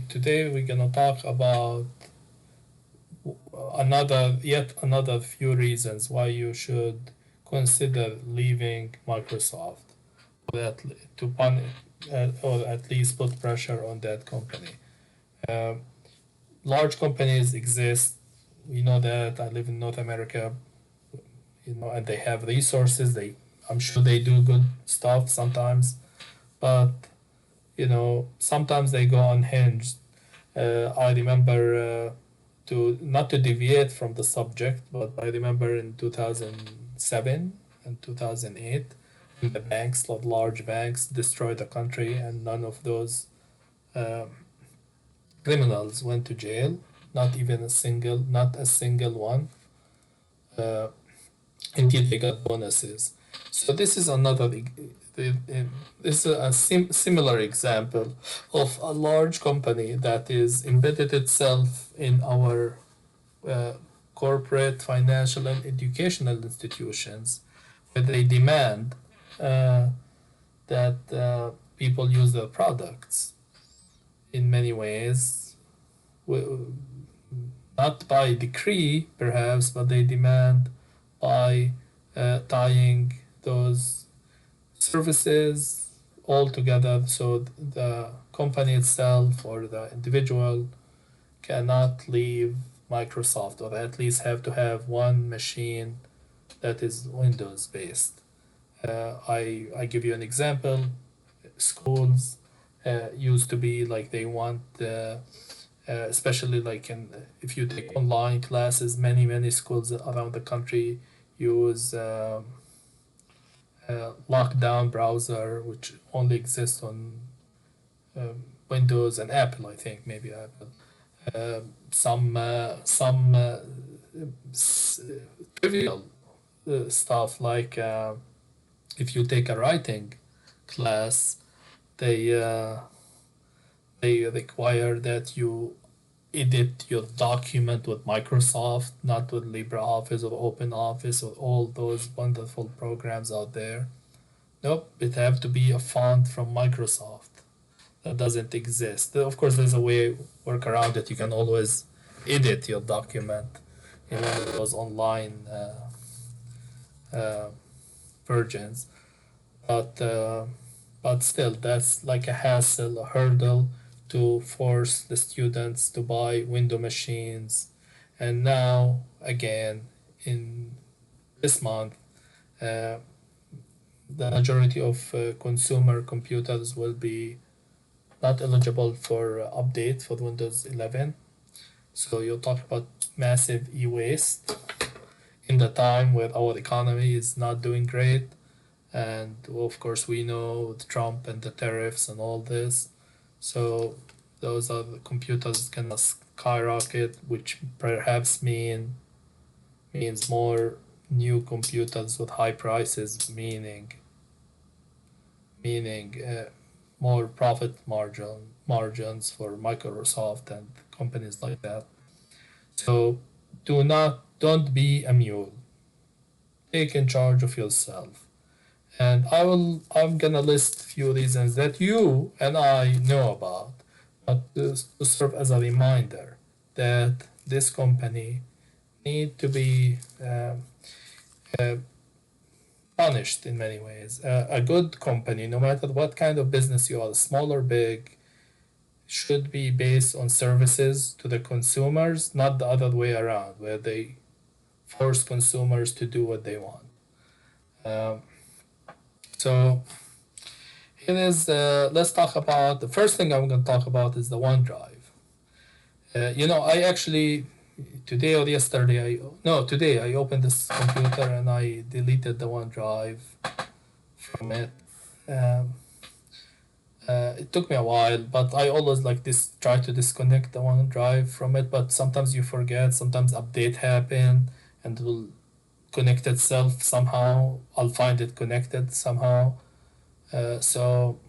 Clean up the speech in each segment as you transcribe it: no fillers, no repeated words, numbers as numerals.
today we're gonna talk about yet another few reasons why you should consider leaving Microsoft, or or at least put pressure on that company. Uh, Large companies exist. We know that. I live in North America, and they have resources. I'm sure they do good stuff sometimes, but sometimes they go unhinged. I remember to not to deviate from the subject, but I remember in 2007 and 2008, when the banks, large banks, destroyed the country, and none of those uh, criminals went to jail. Not a single one. Uh, Indeed, they got bonuses. So this is a similar example of a large company that is embedded itself in our uh, corporate, financial, and educational institutions, where they demand uh, that people use their products in many ways, not by decree perhaps, but they demand by tying those services all together, so the company itself or the individual cannot leave Microsoft, or at least have to have one machine that is Windows based. I give you an example. Schools used to be like they want, especially like if you take online classes, many schools around the country use lockdown browser, which only exists on Windows and Apple. I think maybe Apple. Some trivial stuff like if you take a writing class, they uh, they require that you edit your document with Microsoft, not with LibreOffice or OpenOffice or all those wonderful programs out there. Nope, it have to be a font from Microsoft that doesn't exist. Of course, there's a way work around it. You can always edit your document in one of those online uh, versions, but uh, but still, that's like a hassle, a hurdle to force the students to buy window machines. And now, again, in this month, uh, the majority of consumer computers will be not eligible for update for Windows 11. So you'll talk about massive e-waste in the time where our economy is not doing great. And of course, we know Trump and the tariffs and all this. So those are the computers gonna skyrocket, which perhaps means more new computers with high prices, meaning more profit margins for Microsoft and companies like that. So don't be a mule. Take in charge of yourself. And I'm gonna list a few reasons that you and I know about, but to serve as a reminder that this company need to be uh, punished in many ways. A good company, no matter what kind of business you are, small or big, should be based on services to the consumers, not the other way around, where they force consumers to do what they want. Um, so it is. Let's talk about the first thing I'm going to talk about is the OneDrive. I actually today or yesterday, today I opened this computer and I deleted the OneDrive from it. Um, it took me a while, but I always like this try to disconnect the OneDrive from it. But sometimes you forget. Sometimes update happen and it will connect itself somehow. I'll find it connected somehow. So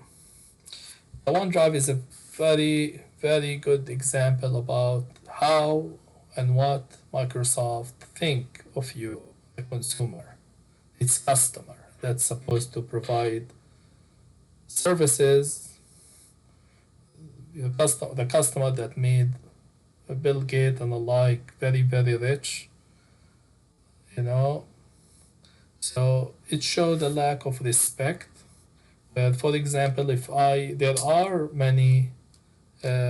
the OneDrive is a very good example about how and what Microsoft think of you, the consumer, its customer that's supposed to provide services, the customer that made Bill Gates and the like very very rich, you know. So it showed a lack of respect. But for example, if I there are many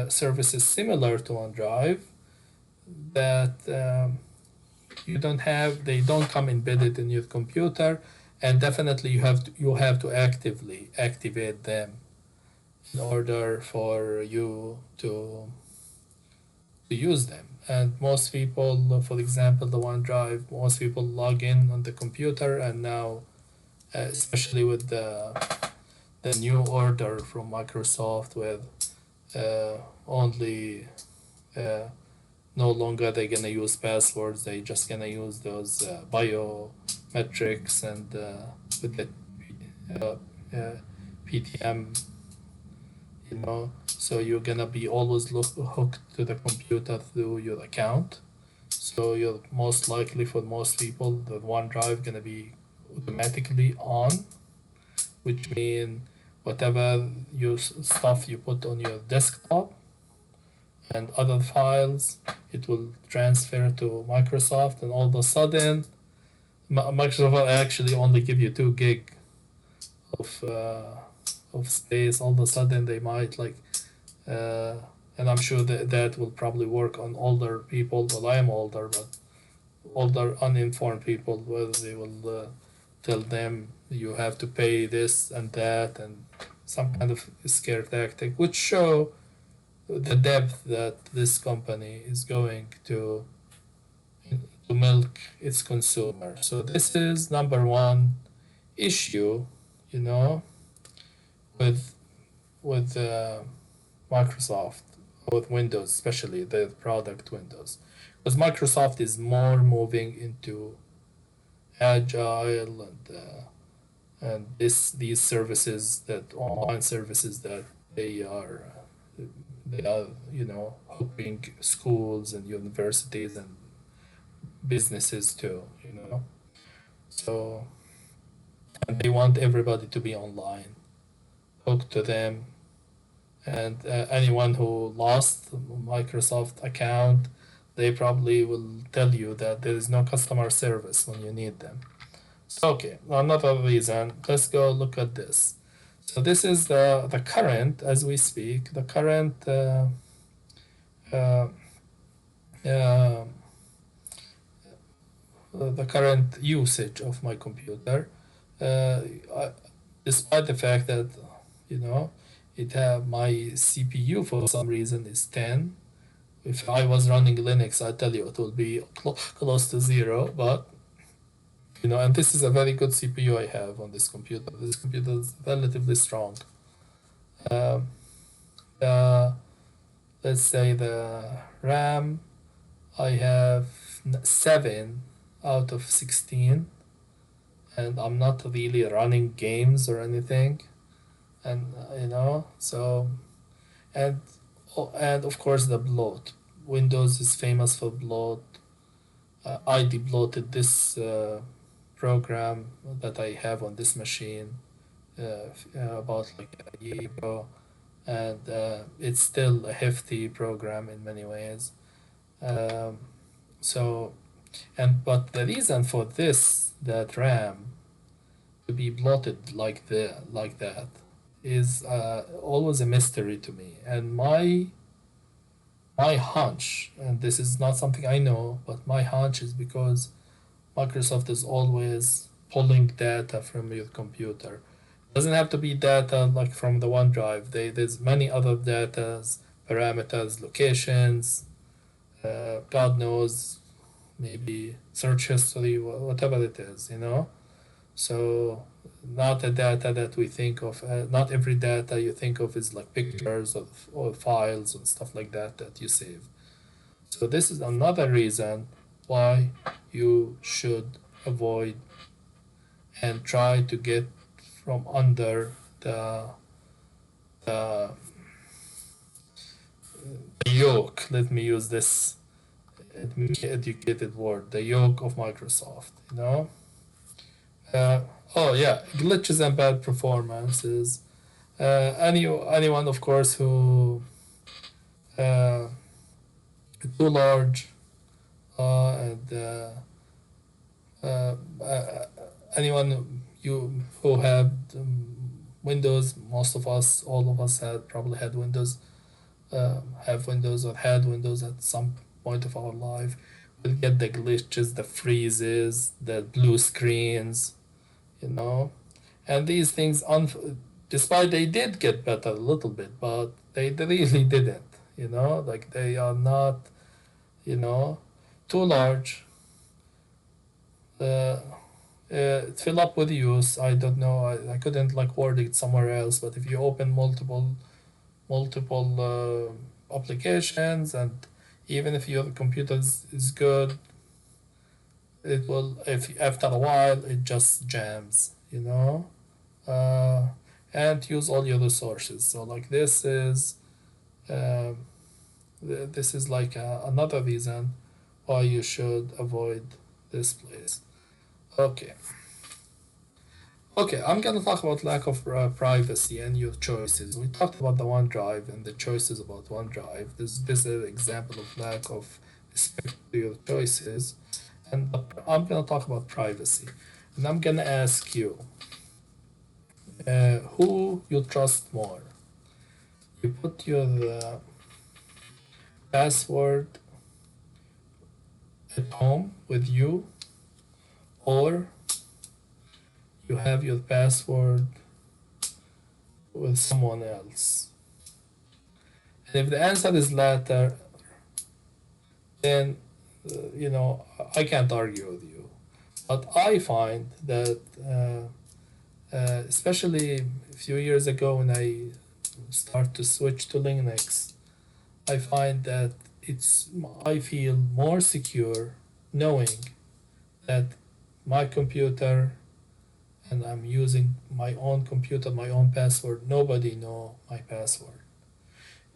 services similar to OneDrive that you don't have, they don't come embedded in your computer, and definitely you have to actively activate them in order for you to use them. And most people, for example, the OneDrive, most people log in on the computer, and now, especially with the new order from Microsoft with only no longer they're gonna use passwords, they just gonna use those biometrics and with the uh, uh, PTM, you know. So you're gonna be always hooked to the computer through your account. So you're most likely, for most people, the OneDrive gonna be automatically on, which mean whatever stuff you put on your desktop and other files, it will transfer to Microsoft, and all of a sudden, Microsoft will actually only give you 2 gig of space. All of a sudden, they might like, uh, and I'm sure that will probably work on older people. Well, I am older, but older uninformed people, whether they will tell them you have to pay this and that, and some kind of scare tactic, which show the depth that this company is going to milk its consumer. So this is number one issue, you know, with with Microsoft, with Windows, especially the product Windows, because Microsoft is more moving into agile and these services, that online services that they are they are, you know, helping schools and universities and businesses too, you know. So, and they want everybody to be online, hooked to them, and anyone who lost a Microsoft account, they probably will tell you that there is no customer service when you need them. So, okay, another reason. Let's go look at this. So this is the current, as we speak, the current uh, uh, the current usage of my computer, uh, I, despite the fact that, you know, it have my CPU for some reason is 10. If I was running Linux, I tell you it will be close to 0. But you know, and this is a very good CPU I have on this computer. This computer is relatively strong. Um, uh, let's say the RAM, I have 7 out of 16, and I'm not really running games or anything, and you know, so and and of course the bloat. Windows is famous for bloat. I debloated this program that I have on this machine about like a year ago, and it's still a hefty program in many ways. Um, so, and but the reason for this, that RAM to be bloated like that is always a mystery to me. And my hunch, and this is not something I know, but my hunch is because Microsoft is always pulling data from your computer. It doesn't have to be data like from the OneDrive. There's many other datas, parameters, locations, God knows, maybe search history, whatever it is, you know. So not the data that we think of. Not every data you think of is like pictures of or files and stuff like that that you save. So this is another reason why you should avoid and try to get from under the yoke. Let me use this educated word, the yoke of Microsoft. You know. Uh, oh yeah, glitches and bad performances. Anyone, of course, who uh, too large, and uh, uh, anyone you who had Windows, most of us, all of us had probably had Windows, have Windows or had Windows at some point of our life. We'll get the glitches, the freezes, the blue screens, you know, and these things, despite they did get better a little bit, but they really didn't, like they are not, you know, too large. Uh, Fill up with use. I don't know. I couldn't like word it somewhere else. But if you open multiple applications, and even if your computer is good, it will, if after a while it just jams, uh, and use all your resources. So like um, this is like another reason why you should avoid this place. Okay. Okay, I'm gonna talk about lack of privacy and your choices. We talked about the OneDrive and the choices about OneDrive. This is an example of lack of respect to your choices. And I'm gonna talk about privacy. And I'm gonna ask you, who you trust more? You put your password at home with you, or you have your password with someone else. And if the answer is latter, then I can't argue with you. But I find that, especially a few years ago when I start to switch to Linux, I find that I feel more secure knowing that my computer, and I'm using my own computer, my own password. Nobody know my password.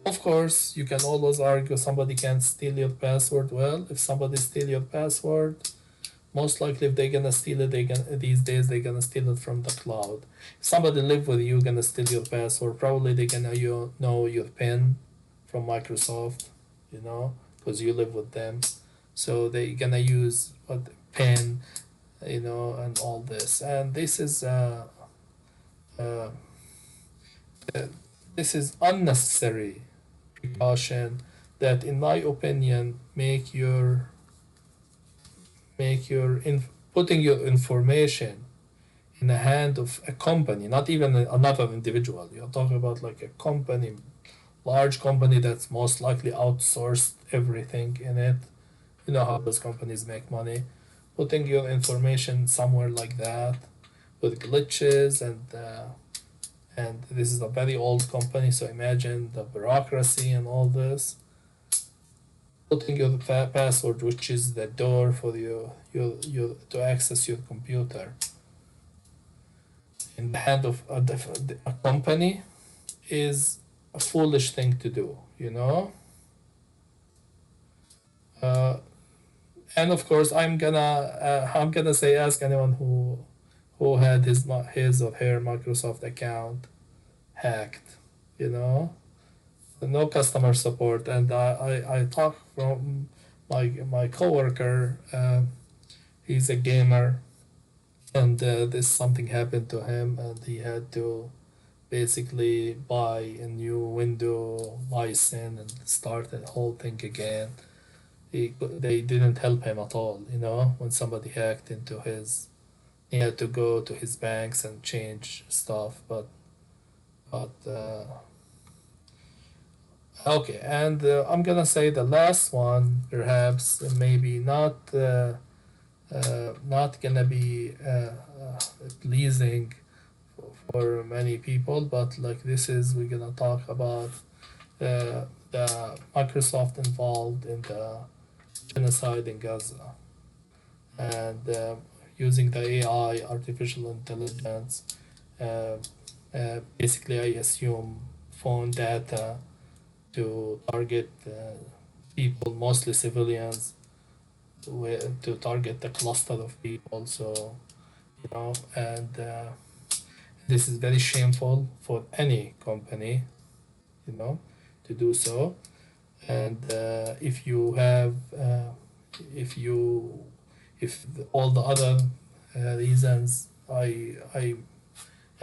Of course, you can always argue somebody can steal your password. Well, if somebody steal your password, most likely if they're gonna steal it, these days they're gonna steal it from the cloud. If somebody live with you gonna steal your password, probably they're gonna know your PIN from Microsoft, because you live with them. So they're gonna use what PIN, and all this. And uh, uh, this is unnecessary precaution that, in my opinion, putting your information in the hand of a company, not even another individual. You're talking about like a company, large company that's most likely outsourced everything in it. You know how those companies make money. Putting your information somewhere like that with glitches, and this is a very old company, so imagine the bureaucracy and all this. Putting your password, which is the door for your to access your computer, in the hand of a company is a foolish thing to do, uh, and of course I'm gonna say, ask anyone who had his or her Microsoft account hacked, you know no customer support. And I talk from my coworker. He's a gamer, and this something happened to him, and he had to basically buy a new window license and start the whole thing again. They didn't help him at all. When somebody hacked into his, he had to go to his banks and change stuff. But okay, and I'm gonna say the last one, perhaps maybe not gonna be pleasing for many people, but like this is, we're gonna talk about the Microsoft involved in the genocide in Gaza, and using the AI, artificial intelligence. Uh, Basically, I assume phone data to target people, mostly civilians, to target the cluster of people. So, and this is very shameful for any company, you know, to do so. And if you have if you if all the other reasons I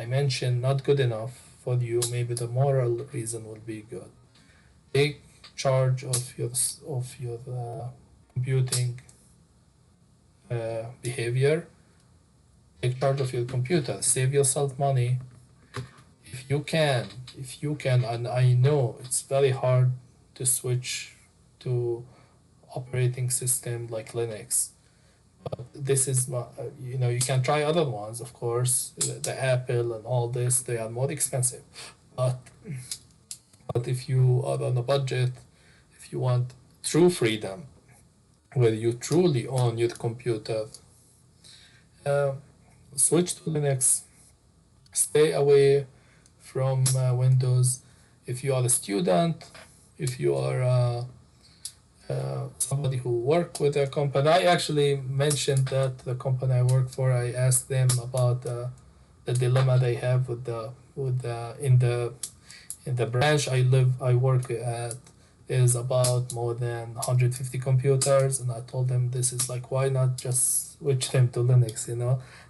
mentioned not good enough for you, maybe the moral reason will be good. Take charge of your computing behavior. Take charge of your computer. Save yourself money if you can. If you can, and I know it's very hard to switch to operating system like Linux. This is not, you can try other ones, of course, the Apple and all this, they are more expensive. But if you are on a budget, if you want true freedom, where you truly own your computer, uh, switch to Linux. Stay away from Windows. If you are a student, if you are somebody who work with a company, I actually mentioned that the company I work for, I asked them about the dilemma they have with the in the branch I work at is about more than 150 computers, and I told them this is like, why not just switch them to Linux,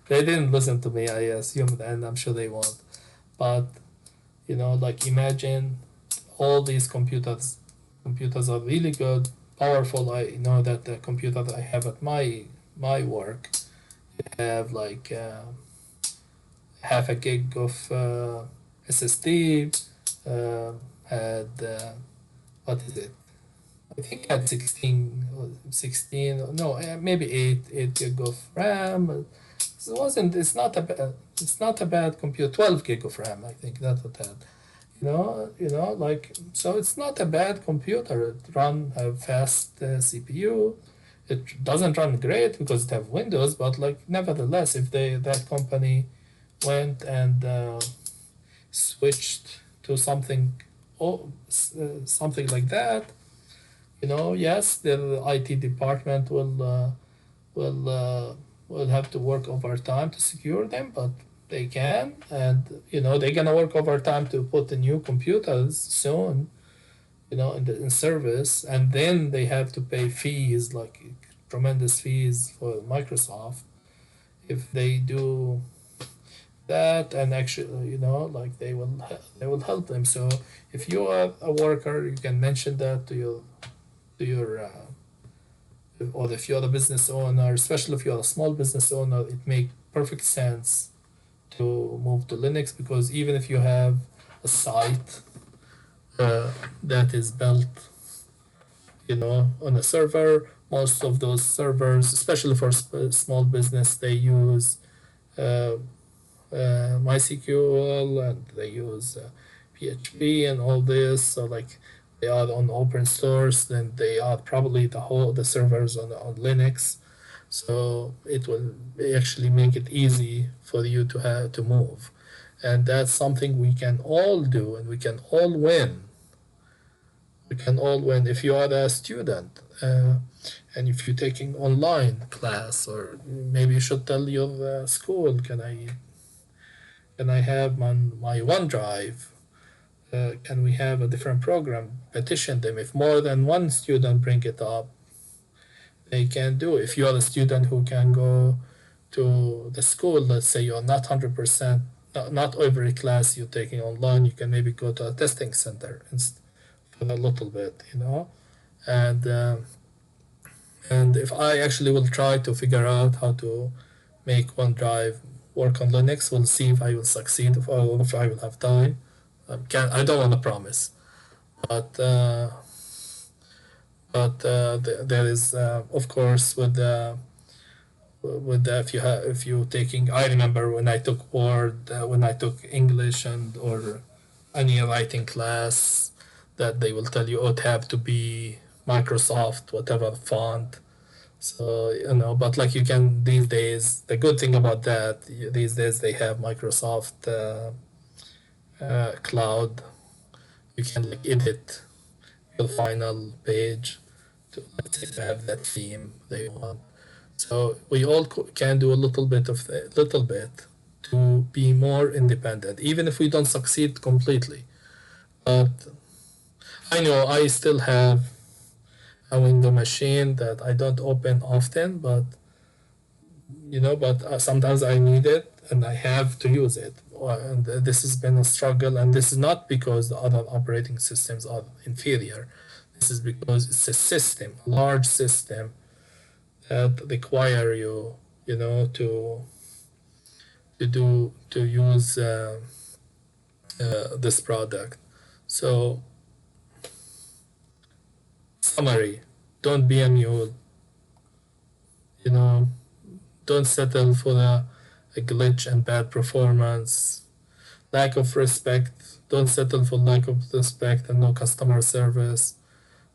they didn't listen to me, I assume, and I'm sure they won't. But like, imagine all these computers are really good, powerful. I know that the computer that I have at my work have like half a gig of SSD, had what is it? I think I had 16, no, maybe 8 gig of RAM. It's not a bad computer. 12 gig of RAM, I think that's what I had. Like, so it's not a bad computer. It run a fast CPU. It doesn't run great because it have Windows, but like, nevertheless, if that company went and switched to something like that, yes, the IT department will will have to work overtime to secure them, but they can, and they're gonna work overtime to put the new computers soon, in service, and then they have to pay fees, like tremendous fees for Microsoft if they do that, and actually, like, they will help them. So if you are a worker, you can mention that to your or if you're a business owner, especially if you're a small business owner, it makes perfect sense to move to Linux, because even if you have a site that is built, on a server, most of those servers, especially for small business, they use uh, MySQL, and they use PHP and all this. So like, they are on open source, then they are probably the servers on Linux. So it will actually make it easy for you to have to move, and that's something we can all do, and we can all win. We can all win if you are a student. And if you're taking online class, or maybe you should tell your school, can I have my OneDrive? Can we have a different program? Petition them. If more than one student bring it up, they can do it. If you are a student who can go to the school, let's say you're not 100%, not every class you're taking online, you can maybe go to a testing center for a little bit, and and if I actually will try to figure out how to make OneDrive work on Linux, we'll see if I will succeed, if I will have time. I don't want to promise, but there is, of course, if you taking. I remember when I took Word, when I took English and or any writing class, that they will tell you, it have to be Microsoft whatever font. So, but like, you can these days. The good thing about that, these days they have Microsoft Cloud. You can like edit your final page to, let's say, to have that theme they want. So we all can do a little bit to be more independent, even if we don't succeed completely. But I know I still have a window machine that I don't open often, but sometimes I need it and I have to use it. And this has been a struggle, and this is not because the other operating systems are inferior. This is because it's a system, a large system that require you, to use this product. So, summary: don't be a mule. You know, don't settle for a glitch and bad performance. Lack of respect. Don't settle for lack of respect and no customer service.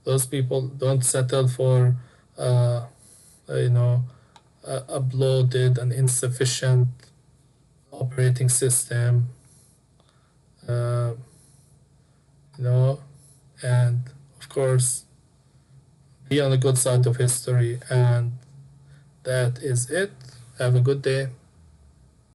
Those people don't settle for uh, you know a bloated and insufficient operating system. Uh, you know, and of course, be on the good side of history. And that is it. Have a good day.